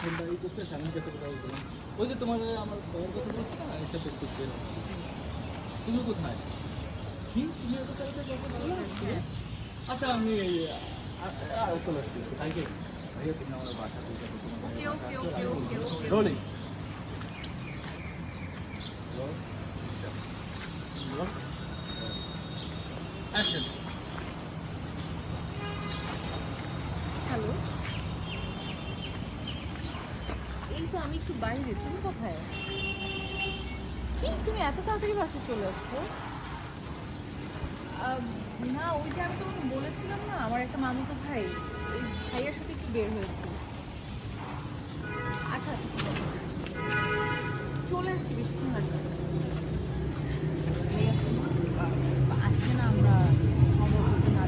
ফোনটা এই করছে স্বামীর কাছে কোথাও গেলাম ওই যে তোমার আমার ভাইয়ের কথা বলছো না এর সাথে একটু বের হচ্ছি। তুমি কোথায় কি তুমি এত তাড়াতাড়ি চলে আসছো? আচ্ছা আমি এই চলে আসছি থ্যাংক ইউ ভাইয়া তুমি আমার বাসা থেকে রোলিং অ্যাকশন হ্যালো, এই তো আমি একটু বাইরে। তুমি কোথায়? কি তুমি এত তাড়াতাড়ি বাসায় চলে আসছো? না, ওই যে আমি তোমাকে বলেছিলাম না, আমার একটা মামাতো ভাই, ওই ভাইয়ের সাথে একটু বের হয়েছি। আচ্ছা আচ্ছা, ঠিক আছে, চলে আসছি, বেশিক্ষণ লাগবে না। ঠিক আছে, আজকে না আমরা খাওয়া করতে না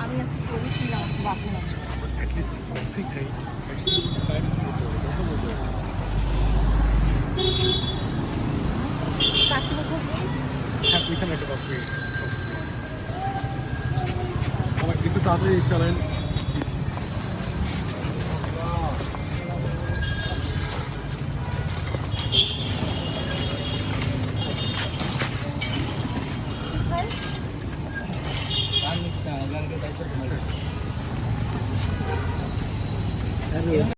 আমি আজকে বলেছিলাম বাসে না কাছে একটু তাড়াতাড়ি চলেন।